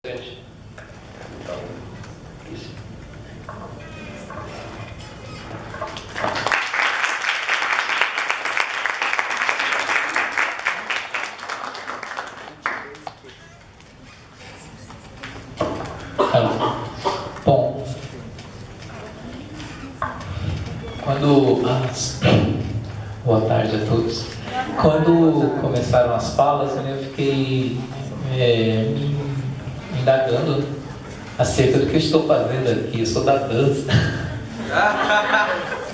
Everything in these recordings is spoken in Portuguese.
Então, isso. Bom, boa tarde a todos. Quando começaram as falas, eu fiquei me indagando acerca do que eu estou fazendo aqui. Eu sou da dança.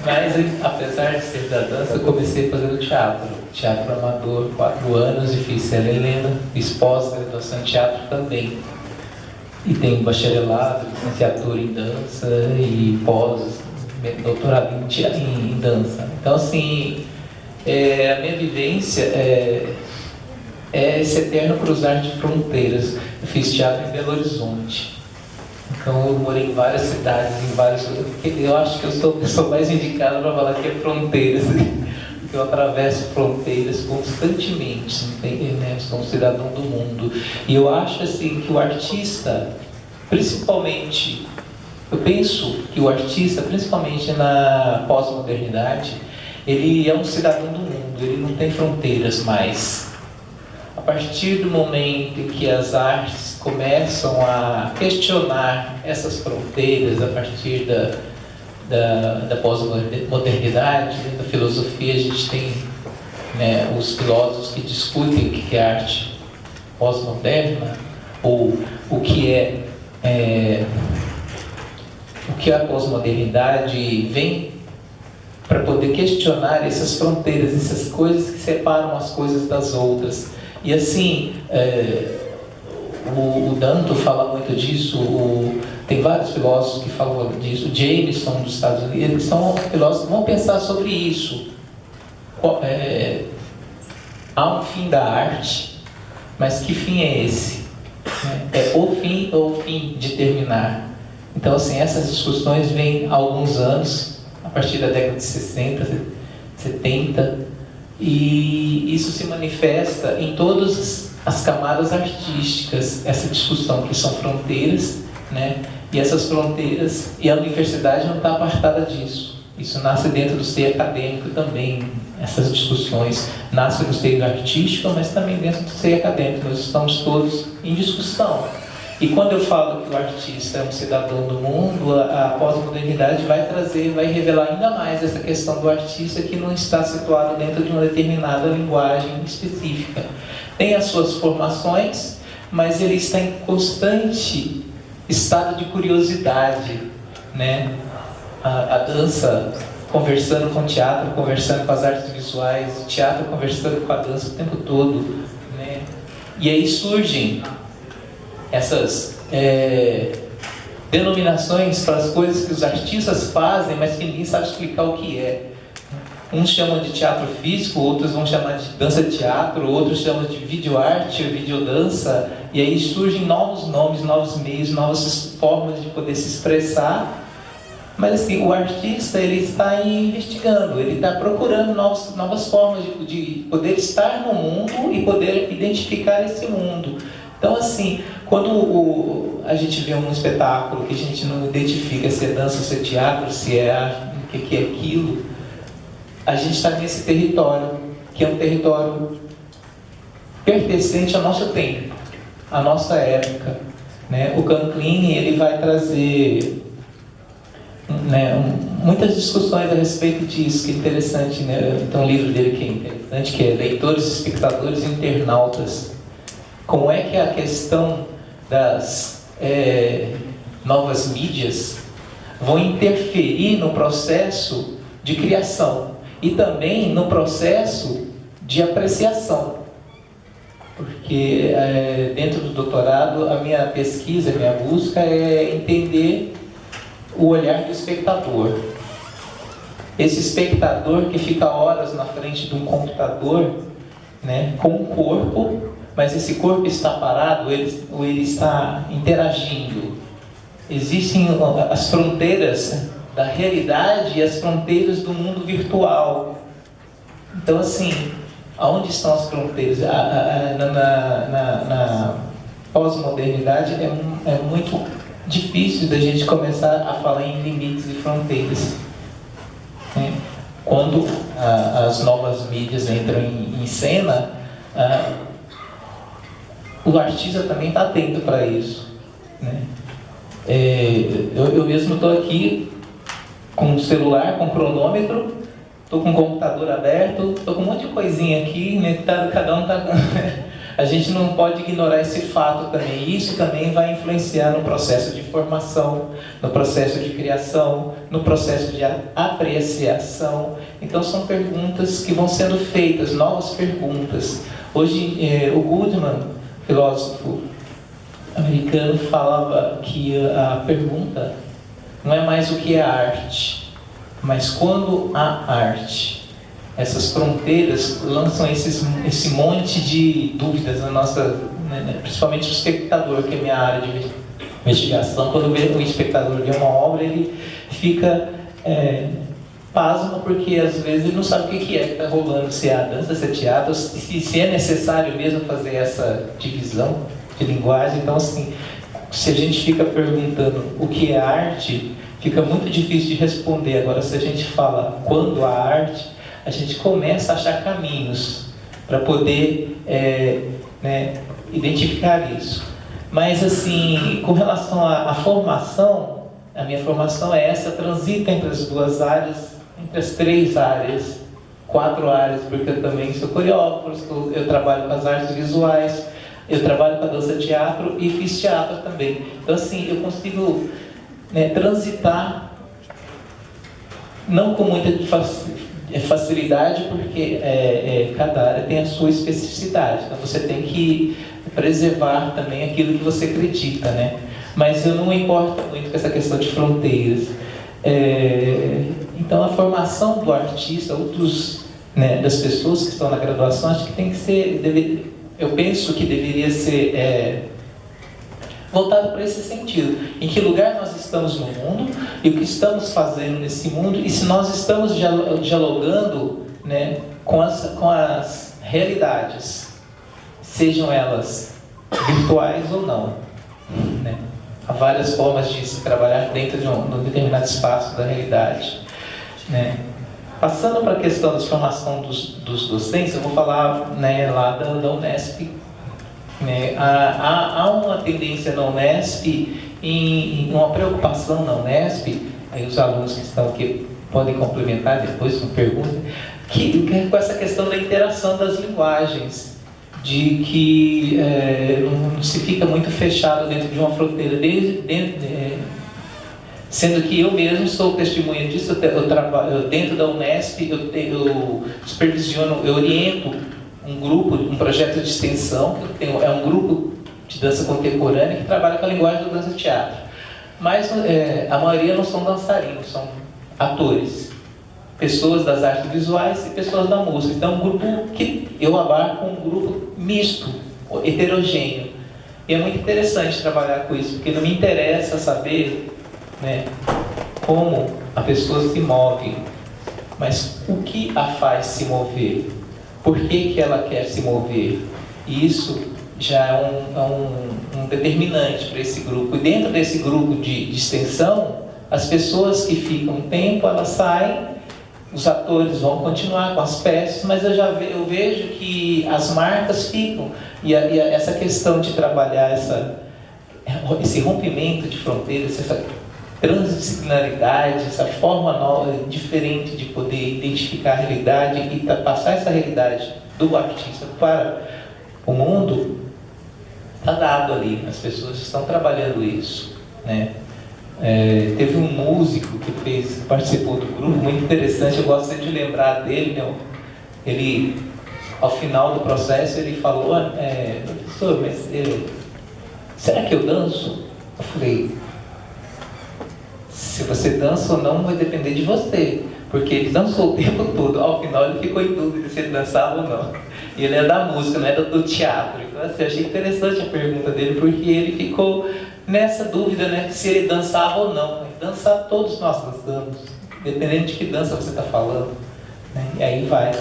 Mas, apesar de ser da dança, eu comecei fazendo teatro amador, 4 anos, e fiz Célia Helena, fiz pós-graduação em teatro também. E tenho bacharelado, licenciatura em dança e doutorado em dança. Então, assim, a minha vivência é esse eterno cruzar de fronteiras. Eu fiz teatro em Belo Horizonte. Então, eu morei em várias cidades, eu acho que eu sou a pessoa mais indicada para falar que é fronteiras, porque eu atravesso fronteiras constantemente, né? Sou um cidadão do mundo. E eu acho assim que o artista, principalmente, eu penso que o artista, principalmente na pós-modernidade, ele é um cidadão do mundo, ele não tem fronteiras mais. A partir do momento em que as artes começam a questionar essas fronteiras, a partir da pós-modernidade, da filosofia, a gente tem, né, os filósofos que discutem o que é arte pós-moderna, ou o que é a pós-modernidade vem para poder questionar essas fronteiras, essas coisas que separam as coisas das outras. E assim, o Danto fala muito disso, tem vários filósofos que falam disso, o Jameson dos Estados Unidos, eles são filósofos que vão pensar sobre isso. Há um fim da arte, mas que fim é esse? É o fim ou o fim de terminar? Então, assim, essas discussões vêm há alguns anos, a partir da década de 60, 70, e isso se manifesta em todas as camadas artísticas, essa discussão que são fronteiras, né? E essas fronteiras, e a universidade não está apartada disso. Isso nasce dentro do seio acadêmico também, essas discussões nascem no seio artístico, mas também dentro do seio acadêmico. Nós estamos todos em discussão. E quando eu falo que o artista é um cidadão do mundo, a pós-modernidade vai revelar ainda mais essa questão do artista que não está situado dentro de uma determinada linguagem específica. Tem as suas formações, mas ele está em constante estado de curiosidade, né? A dança conversando com o teatro, conversando com as artes visuais, o teatro conversando com a dança o tempo todo, né? E aí surgem essas denominações para as coisas que os artistas fazem, mas que ninguém sabe explicar o que é. Uns chamam de teatro físico, outros vão chamar de dança-teatro, outros chamam de videoarte ou videodança, e aí surgem novos nomes, novos meios, novas formas de poder se expressar. Mas assim, o artista, ele está investigando, ele está procurando novas formas de poder estar no mundo e poder identificar esse mundo. Então, assim, quando a gente vê um espetáculo que a gente não identifica se é dança, se é teatro, se é arte, o que é aquilo, a gente está nesse território, que é um território pertencente ao nosso tempo, à nossa época, né? O Canclini, ele vai trazer, né, muitas discussões a respeito disso, que é interessante, né? Tem um livro dele que é interessante, que é Leitores, Espectadores e Internautas. Como é que a questão das novas mídias vão interferir no processo de criação e também no processo de apreciação. Porque dentro do doutorado, a minha pesquisa, a minha busca é entender o olhar do espectador. Esse espectador que fica horas na frente de um computador, né, com o corpo, mas esse corpo está parado ou ele está interagindo. Existem as fronteiras da realidade e as fronteiras do mundo virtual. Então, assim, aonde estão as fronteiras? pós-modernidade é muito difícil da gente começar a falar em limites e fronteiras, né? Quando as novas mídias entram em cena, o artista também está atento para isso, né? Eu mesmo estou aqui com um celular, com um cronômetro, estou com o computador aberto, estou com um monte de coisinha aqui, né? Cada um está... A gente não pode ignorar esse fato também. Isso também vai influenciar no processo de formação, no processo de criação, no processo de apreciação. Então são perguntas que vão sendo feitas, novas perguntas. Hoje o Goodman, filósofo americano, falava que a pergunta não é mais o que é arte, mas quando há arte. Essas fronteiras lançam esse monte de dúvidas na nossa, né, principalmente o espectador, que é a minha área de investigação. Quando o espectador vê uma obra, ele fica pasmo, porque às vezes ele não sabe o que está rolando, se é a dança, se é teatro, se é necessário mesmo fazer essa divisão de linguagem. Então, assim, se a gente fica perguntando o que é arte, fica muito difícil de responder. Agora, se a gente fala quando há arte, a gente começa a achar caminhos para poder identificar isso. Mas, assim, com relação à formação, a minha formação é essa, transita entre as duas áreas, entre as 3 áreas, 4 áreas, porque eu também sou coreógrafo, eu trabalho com as artes visuais, eu trabalho com a dança-teatro e fiz teatro também. Então, assim, eu consigo transitar, não com muita facilidade, porque cada área tem a sua especificidade. Então, você tem que preservar também aquilo que você acredita, né? Mas eu não me importo muito com essa questão de fronteiras. Então, a formação do artista, das pessoas que estão na graduação, acho que tem que ser... Eu penso que deveria ser voltado para esse sentido. Em que lugar nós estamos no mundo e o que estamos fazendo nesse mundo, e se nós estamos dialogando, né, com as realidades, sejam elas virtuais ou não, né? Há várias formas de se trabalhar dentro de um determinado espaço da realidade, né? Passando para a questão da formação dos docentes, eu vou falar, né, lá da Unesp. Há uma tendência na Unesp, uma preocupação na Unesp, aí os alunos que estão aqui podem complementar depois com perguntas, com essa questão da interação das linguagens, de que não se fica muito fechado dentro de uma fronteira, sendo que eu mesmo sou testemunha disso. Eu trabalho dentro da Unesp, eu supervisiono, eu oriento um grupo, um projeto de extensão, é um grupo de dança contemporânea que trabalha com a linguagem do dança-teatro. Mas a maioria não são dançarinos, são atores, pessoas das artes visuais e pessoas da música. Então, um grupo que eu abarco, um grupo misto, heterogêneo. E é muito interessante trabalhar com isso, porque não me interessa saber, né, como a pessoa se move, mas o que a faz se mover. Por que ela quer se mover? E isso já é um determinante para esse grupo. E dentro desse grupo de extensão, as pessoas que ficam um tempo, elas saem, os atores vão continuar com as peças, mas eu vejo que as marcas ficam. E essa questão de trabalhar esse rompimento de fronteiras, essa transdisciplinaridade, essa forma nova, diferente de poder identificar a realidade e passar essa realidade do artista para o mundo, está dado ali. As pessoas estão trabalhando isso, né? Teve um músico que participou do grupo, muito interessante, eu gosto sempre de lembrar dele, né? Ele, ao final do processo, ele falou, professor, mas será que eu danço? Eu falei, se você dança ou não vai depender de você, porque ele dançou o tempo todo. Ao final ele ficou em dúvida se ele dançava ou não. E ele é da música, não é do teatro. Então, assim, eu achei interessante a pergunta dele, porque ele ficou nessa dúvida, né, se ele dançava ou não. Dançar, todos nós dançamos, dependendo de que dança você está falando, né? E aí vai.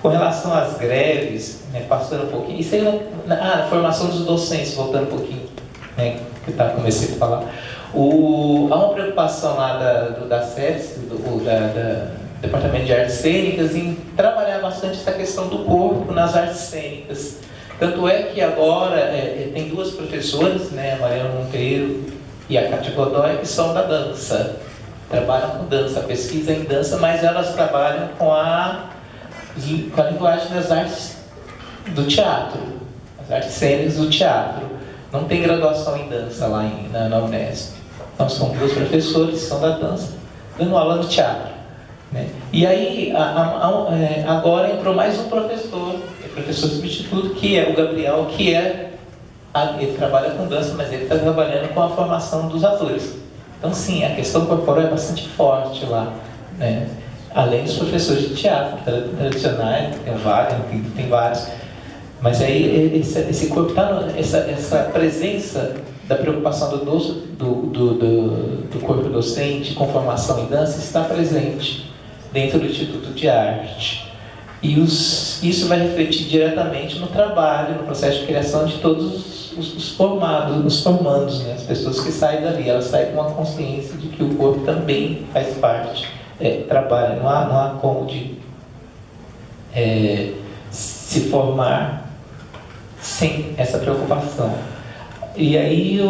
Com relação às greves, né, passando um pouquinho, isso aí, a formação dos docentes, voltando um pouquinho, né, que eu comecei a falar. Há uma preocupação lá da SESC, da Departamento de Artes Cênicas, em trabalhar bastante essa questão do corpo nas artes cênicas. Tanto é que agora tem duas professoras, né, a Mariana Monteiro e a Cátia Godoy, que são da dança. Trabalham com dança, pesquisa em dança, mas elas trabalham com a linguagem das artes do teatro, as artes cênicas do teatro. Não tem graduação em dança lá na Unesp. Então são duas professores que são da dança, dando aula no teatro, né? E aí, agora entrou mais um professor substituto, que é o Gabriel, ele trabalha com dança, mas ele está trabalhando com a formação dos atores. Então sim, a questão corporal é bastante forte lá, né? Além dos professores de teatro tradicionais, tem vários. Mas aí esse corpo essa presença da preocupação do corpo docente com formação em dança está presente dentro do Instituto de Arte. E isso vai refletir diretamente no trabalho, no processo de criação de todos os formandos, né? As pessoas que saem dali, elas saem com uma consciência de que o corpo também faz parte, trabalha, não há como se formar sem essa preocupação. E aí,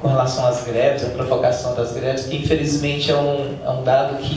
com relação às greves, a provocação das greves, que infelizmente é um dado que